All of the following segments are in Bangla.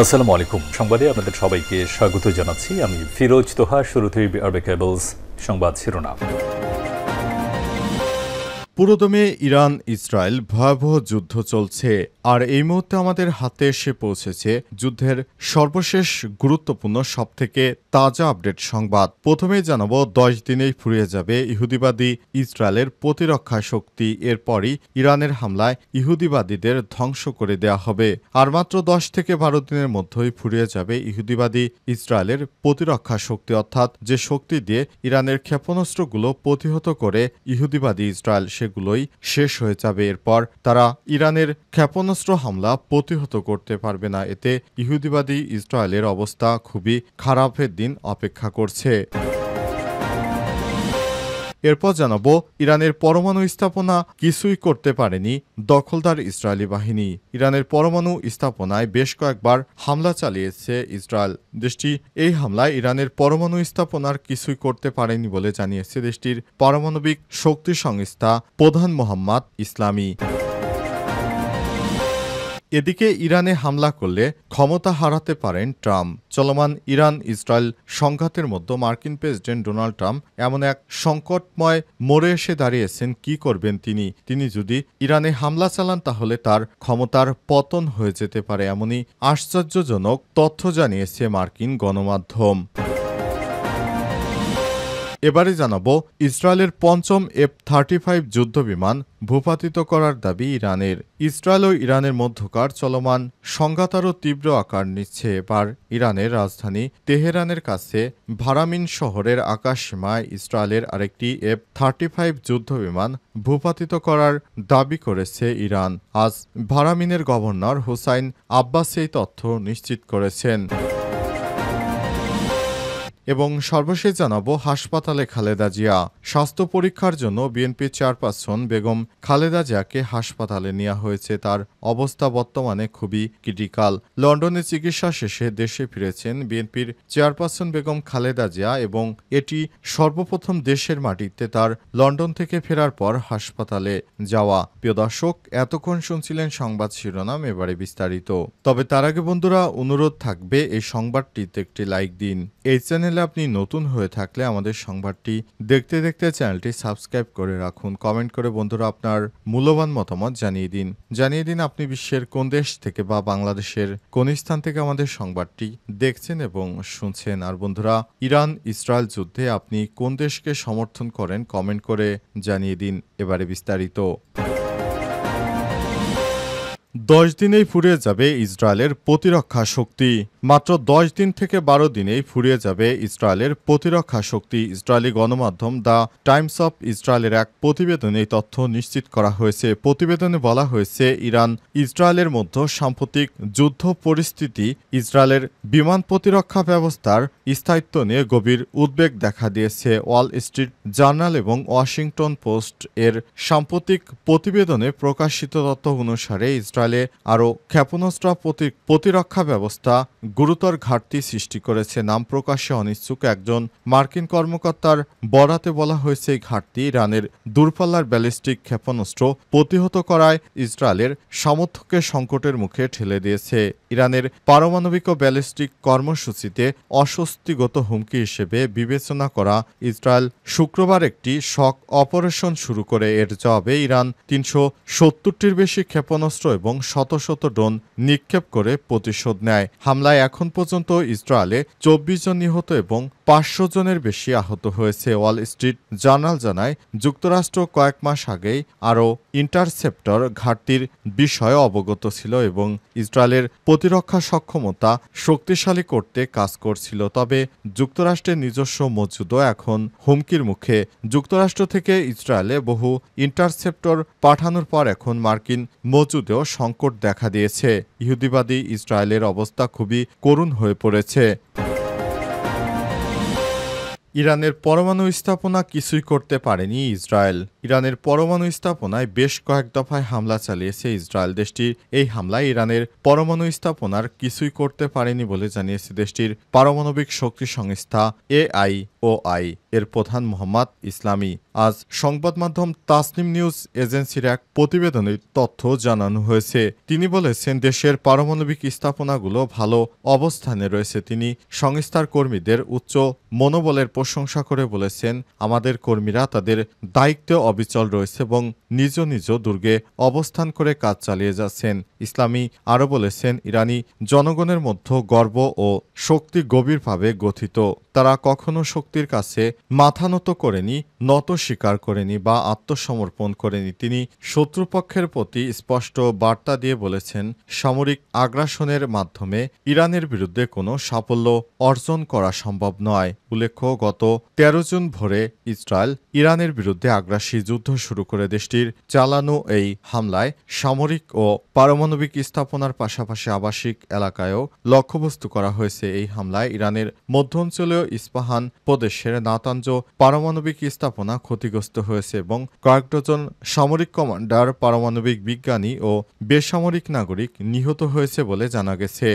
আসসালামু আলাইকুম। সংবাদে আপনাদের সবাইকে স্বাগত জানাচ্ছি। আমি ফিরোজ তোহা। শুরুতেই আরবে কেবলস সংবাদ শিরোনাম। পুরোদমে ইরান ইসরায়েল ভয়াবহ যুদ্ধ চলছে, আর এই মুহূর্তে আমাদের হাতে এসে পৌঁছেছে যুদ্ধের সর্বশেষ গুরুত্বপূর্ণ সবথেকে তাজা আপডেট সংবাদ। প্রথমেই জানাবো, 10 দিনেই ফুরিয়ে যাবে ইহুদিবাদী ইসরায়েলের প্রতিরক্ষা শক্তি। এরপরই ইরানের হামলায় ইহুদিবাদীদের ধ্বংস করে দেয়া হবে। আর মাত্র 10 থেকে 12 দিনের মধ্যেই ফুরিয়ে যাবে ইহুদিবাদী ইসরায়েলের প্রতিরক্ষা শক্তি, অর্থাৎ যে শক্তি দিয়ে ইরানের ক্ষেপণাস্ত্রগুলো প্রতিহত করে ইহুদিবাদী ইসরায়েল, সেগুলোই শেষ হয়ে যাবে। এরপর তারা ইরানের ক্ষেপণাস্ত্র হামলা প্রতিহত করতে পারবে না। এতে ইহুদিবাদী ইসরায়েলের অবস্থা খুবই খারাপের দিন অপেক্ষা করছে। এরপর জানাবো, ইরানের পরমাণু স্থাপনা কিছুই করতে পারেনি দখলদার ইসরায়েলি বাহিনী। ইরানের পরমাণু স্থাপনায় বেশ কয়েকবার হামলা চালিয়েছে ইসরায়েল। দেশটি এই হামলায় ইরানের পরমাণু স্থাপনার কিছুই করতে পারেনি বলে জানিয়েছে দেশটির পারমাণবিক শক্তি সংস্থা প্রধান মোহাম্মদ ইসলামি। এদিকে ইরানে হামলা করলে ক্ষমতা হারাতে পারেন ট্রাম্প। চলমান ইরান ইসরায়েল সংঘাতের মধ্যে মার্কিন প্রেসিডেন্ট ডোনাল্ড ট্রাম্প এমন এক সংকটময় মোড়ে এসে দাঁড়িয়েছেন। কি করবেন তিনি যদি ইরানে হামলা চালান, তাহলে তার ক্ষমতার পতন হয়ে যেতে পারে, এমনই আশ্চর্যজনক তথ্য জানিয়েছে মার্কিন গণমাধ্যম। এবারে জানাবো, ইসরায়েলের পঞ্চম F-35 যুদ্ধবিমান ভূপাতিত করার দাবি ইরানের। ইসরায়েল ও ইরানের মধ্যকার চলমান সংঘাত আরও তীব্র আকার নিচ্ছে। এবার ইরানের রাজধানী তেহরানের কাছে ভারামিন শহরের আকাশসীমায় ইসরায়েলের আরেকটি F-35 যুদ্ধবিমান ভূপাতিত করার দাবি করেছে ইরান। আজ ভারামিনের গভর্নর হুসাইন আব্বাস এই তথ্য নিশ্চিত করেছেন। এবং সর্বশেষ জানাবো, হাসপাতালে খালেদা জিয়া। স্বাস্থ্য পরীক্ষার জন্য বিএনপির চেয়ারপারসন বেগম খালেদা জিয়াকে হাসপাতালে নেওয়া হয়েছে। তার অবস্থা বর্তমানে খুবই ক্রিটিক্যাল। লন্ডনে চিকিৎসা শেষে দেশে ফিরেছেন বিএনপির চেয়ারপারসন বেগম খালেদা জিয়া, এবং এটি সর্বপ্রথম দেশের মাটিতে তার লন্ডন থেকে ফেরার পর হাসপাতালে যাওয়া। প্রিয় দর্শক, এতক্ষণ শুনছিলেন সংবাদ শিরোনাম, এবারে বিস্তারিত। তবে তার আগে বন্ধুরা, অনুরোধ থাকবে এই সংবাদটিতে একটি লাইক দিন। এই চ্যানেলে আপনি নতুন হয়ে থাকলে আমাদের সংবাদটি দেখতে দেখতে চ্যানেলটি সাবস্ক্রাইব করে রাখুন। কমেন্ট করে বন্ধুরা আপনার মূল্যবান মতামত জানিয়ে দিন আপনি বিশ্বের কোন দেশ থেকে বা বাংলাদেশের কোন স্থান থেকে আমাদের সংবাদটি দেখছেন এবং শুনছেন। আর বন্ধুরা, ইরান ইসরায়েল যুদ্ধে আপনি কোন দেশকে সমর্থন করেন কমেন্ট করে জানিয়ে দিন। এবারে বিস্তারিত। 10 দিনেই ফুরিয়ে যাবে ইসরায়েলের প্রতিরক্ষা শক্তি। মাত্র 10 দিন থেকে 12 দিনেই ফুরিয়ে যাবে ইসরায়েলের প্রতিরক্ষা শক্তি। ইসরায়েলি গণমাধ্যম দ্য টাইমস অফ ইসরায়েলের এক প্রতিবেদনে এই তথ্য নিশ্চিত করা হয়েছে। প্রতিবেদনে বলা হয়েছে, ইরান ইসরায়েলের মধ্যে সাম্প্রতিক যুদ্ধ পরিস্থিতি ইসরায়েলের বিমান প্রতিরক্ষা ব্যবস্থার স্থায়িত্ব নিয়ে গভীর উদ্বেগ দেখা দিয়েছে। ওয়াল স্ট্রিট জার্নাল এবং ওয়াশিংটন পোস্ট এর সাম্প্রতিক প্রতিবেদনে প্রকাশিত তথ্য অনুসারে ইসরায়েলে আরও ক্ষেপণাস্ত্র প্রতিরক্ষা ব্যবস্থা গুরুতর ঘাটতি সৃষ্টি করেছে। নাম প্রকাশে অনিচ্ছুক একজন মার্কিন কর্মকর্তার বরাতে বলা হয়েছে, এই ঘাটতি ইরানের দূরপাল্লার ব্যালিস্টিক ক্ষেপণাস্ত্র প্রতিহত করায় ইসরায়েলের সামর্থ্যকে সংকটের মুখে ঠেলে দিয়েছে। ইরানের পারমাণবিক ও ব্যালিস্টিক কর্মসূচিতে অস্বস্তিগত হুমকি হিসেবে বিবেচনা করা ইসরায়েল শুক্রবার একটি শক অপারেশন শুরু করে। এর জবাবে ইরান 370টির বেশি ক্ষেপণাস্ত্র এবং শত শত ড্রোন নিক্ষেপ করে প্রতিশোধ নেয়। হামলায় এখন পর্যন্ত ইসরায়েলে 24 জন নিহত এবং 500 জনের বেশি আহত হয়েছে। ওয়াল স্ট্রিট জার্নাল জানায়, যুক্তরাষ্ট্র কয়েক মাস আগেই আরও ইন্টারসেপ্টর ঘাটতির বিষয়ে অবগত ছিল এবং ইসরায়েলের প্রতিরক্ষা সক্ষমতা শক্তিশালী করতে কাজ করছিল। তবে যুক্তরাষ্ট্রের নিজস্ব মজুদও এখন হুমকির মুখে। যুক্তরাষ্ট্র থেকে ইসরায়েলে বহু ইন্টারসেপ্টর পাঠানোর পর এখন মার্কিন মজুদেও সংকট দেখা দিয়েছে। ইহুদিবাদী ইসরায়েলের অবস্থা খুবই করুণ হয়ে পড়েছে। ইরানের পরমাণু স্থাপনা কিছুই করতে পারেনি ইসরায়েল। ইরানের পরমাণু স্থাপনায় বেশ কয়েক দফায় হামলা চালিয়েছে ইসরায়েল। দেশটির এই হামলায় ইরানের পরমাণু স্থাপনার কিছুই করতে পারেনি বলে জানিয়েছে দেশটির পারমাণবিক শক্তি সংস্থা AIOI এর প্রধান মোহাম্মদ ইসলামি। আজ সংবাদ মাধ্যম তাসনিম নিউজ এজেন্সির এক প্রতিবেদনে তথ্য জানানো হয়েছে। তিনি বলেছেন, দেশের পারমাণবিক স্থাপনাগুলো ভালো অবস্থানে রয়েছে। তিনি সংস্থার কর্মীদের উচ্চ মনোবলের প্রশংসা করে বলেছেন, আমাদের কর্মীরা তাদের দায়িত্বে অবিচল রয়েছে এবং নিজ নিজ দুর্গে অবস্থান করে কাজ চালিয়ে যাচ্ছেন। ইসলামি আরও বলেছেন, ইরানি জনগণের মধ্যে গর্ব ও শক্তি গভীরভাবে গঠিত। তারা কখনো শক্তির কাছে মাথা নত করেনি, নত স্বীকার করেনি বা আত্মসমর্পণ করেনি। তিনি শত্রুপক্ষের প্রতি স্পষ্ট বার্তা দিয়ে বলেছেন, সামরিক আগ্রাসনের মাধ্যমে ইরানের বিরুদ্ধে কোনো সাফল্য অর্জন করা সম্ভব নয়। উল্লেখ্য, গত ১৩ জুন ভোরে ইসরায়েল ইরানের বিরুদ্ধে আগ্রাসী যুদ্ধ শুরু করে দেশটির চালানো এই হামলায় সামরিক ও পারমাণবিক স্থাপনার পাশাপাশি আবাসিক এলাকায়ও লক্ষ্যবস্তু করা হয়েছে। এই হামলায় ইরানের মধ্যাঞ্চলীয় ইস্পাহান প্রদেশের নাতাঞ্জ পারমাণবিক স্থাপনা ক্ষতিগ্রস্ত হয়েছে এবং কয়েক ডজন সামরিক কমান্ডার, পারমাণবিক বিজ্ঞানী ও বেসামরিক নাগরিক নিহত হয়েছে বলে জানা গেছে।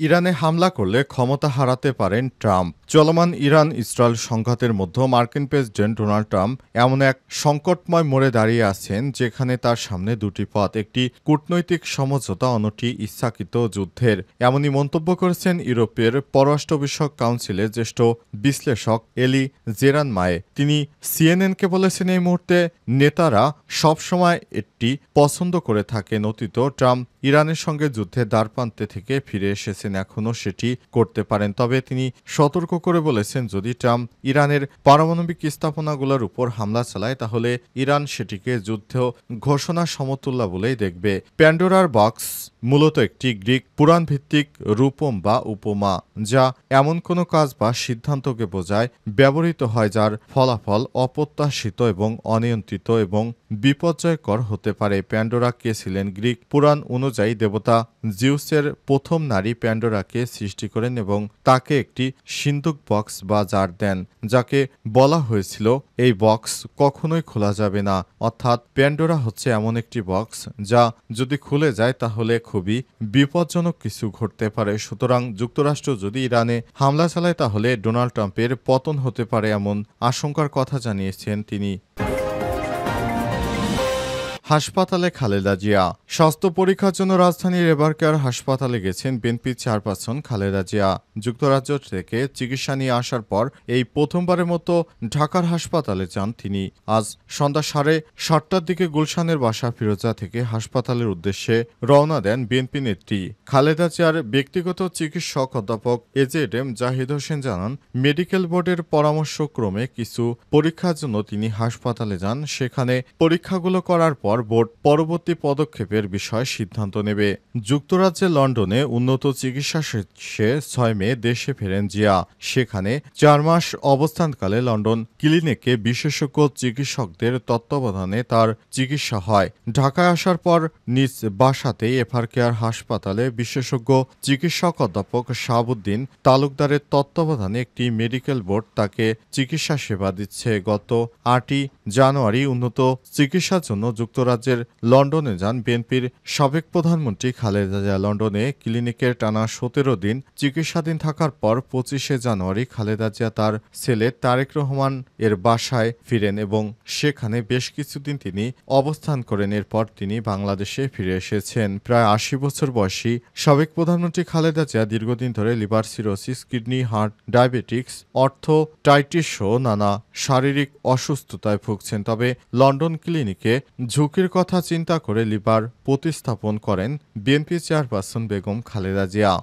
ইরানে হামলা করলে ক্ষমতা হারাতে পারেন ট্রাম্প। চলমান ইরান ইসরায়েল সংঘাতের মধ্যে মার্কিন প্রেসিডেন্ট ডোনাল্ড ট্রাম্প এমন এক সংকটময় মোড়ে দাঁড়িয়ে আছেন যেখানে তার সামনে দুটি পথ, একটি কূটনৈতিক সমঝোতা, অন্যটি ইচ্ছাকৃত যুদ্ধের। এমনই মন্তব্য করেছেন ইউরোপের পররাষ্ট্র বিষয়ক কাউন্সিলের জ্যেষ্ঠ বিশ্লেষক এলি জেরানমায়ে। তিনি সিএনএনকে বলেছেন, এই মুহূর্তে নেতারা সবসময় এটি পছন্দ করে থাকেন। অতীত ট্রাম্প ইরানের সঙ্গে যুদ্ধের দ্বারপ্রান্তে থেকে ফিরে এসেছেন, এখনও সেটি করতে পারেন। তবে তিনি সতর্ক করে বলেছেন, যদি ট্রাম্প ইরানের পারমাণবিক স্থাপনাগুলোর উপর হামলা চালায় তাহলে ইরান সেটিকে যুদ্ধ ঘোষণা সমতুল্য বলেই দেখবে। প্যান্ডোরার বক্স মূলত একটি গ্রিক পুরাণ ভিত্তিক রূপম বা উপমা, যা এমন কোনো কাজ বা সিদ্ধান্তকে বোঝায়, ব্যবহৃত হয় যার ফলাফল অপ্রত্যাশিত এবং অনিয়ন্ত্রিত এবং বিপর্যয়কর হতে পারে। প্যান্ডোরা কে ছিলেন? গ্রিক পুরাণ অনুযায়ী দেবতা জিউসের প্রথম নারী প্যান্ডোরাকে সৃষ্টি করেন এবং তাকে একটি সিন্দুক বক্স বা জার দেন, যাকে বলা হয়েছিল এই বক্স কখনোই খোলা যাবে না। অর্থাৎ প্যান্ডোরা হচ্ছে এমন একটি বক্স যা যদি খুলে যায় তাহলে খুবই বিপজ্জনক কিছু ঘটতে পারে। সুতরাং যুক্তরাষ্ট্র যদি ইরানে হামলা চালায় তাহলে ডোনাল্ড ট্রাম্পের পতন হতে পারে, এমন আশঙ্কার কথা জানিয়েছেন তিনি। হাসপাতালে খালেদা জিয়া। স্বাস্থ্য পরীক্ষার জন্য রাজধানীর এবারকার হাসপাতালে গেছেন বিএনপির চেয়ারপারসন খালেদা জিয়া। যুক্তরাজ্য থেকে চিকিৎসা নিয়ে আসার পর এই প্রথমবারের মতো ঢাকার হাসপাতালে যান তিনি। আজ সন্ধ্যা 7:30টার দিকে গুলশানের বাসা ফিরোজা থেকে হাসপাতালের উদ্দেশ্যে রওনা দেন বিএনপি নেত্রী। খালেদা জিয়ার ব্যক্তিগত চিকিৎসক অধ্যাপক এজেএম জাহিদ হোসেন জানান, মেডিকেল বোর্ডের পরামর্শক্রমে কিছু পরীক্ষার জন্য তিনি হাসপাতালে যান। সেখানে পরীক্ষাগুলো করার পর বোর্ড পরবর্তী পদক্ষেপের বিষয়ে সিদ্ধান্ত নেবে। যুক্তরাজ্যের লন্ডনে উন্নত চিকিৎসা শেষে 6 মে দেশে ফেরেন জিয়া। সেখানে 4 মাস অবস্থানকালে লন্ডন ক্লিনিকে বিশেষজ্ঞ চিকিৎসকদের তত্ত্বাবধানে তার চিকিৎসা হয়। ঢাকায় আসার পর নিজ বাসাতেই এভারকেয়ার হাসপাতালে বিশেষজ্ঞ চিকিৎসক অধ্যাপক শাহাবুদ্দিন তালুকদারের তত্ত্বাবধানে একটি মেডিকেল বোর্ড তাকে চিকিৎসা সেবা দিচ্ছে। গত 8 জানুয়ারি উন্নত চিকিৎসার জন্য যুক্তরাজ্যের লন্ডনে যান বিএনপির সাবেক প্রধানমন্ত্রী খালেদা জিয়া। লন্ডনে ক্লিনিকের টানা 17 দিন চিকিৎসাধীন থাকার পর 25 জানুয়ারি খালেদা জিয়া তার ছেলে তারেক রহমান এর বাসায় ফিরেন এবং সেখানে বেশ কিছুদিন তিনি অবস্থান করেন। এরপর তিনি বাংলাদেশে ফিরে এসেছেন। প্রায় 80 বছর বয়সী সাবেক প্রধানমন্ত্রী খালেদা জিয়া দীর্ঘদিন ধরে liver cirrhosis, kidney, heart diabetics, অর্থোটাইটিস সহ নানা শারীরিক অসুস্থতায় ভুগছেন। তবে লন্ডন ক্লিনিকে ঝুঁকির কথা চিন্তা করে লিভার প্রতিস্থাপন করেন বিএনপি চেয়ারপারসন বেগম খালেদা জিয়া।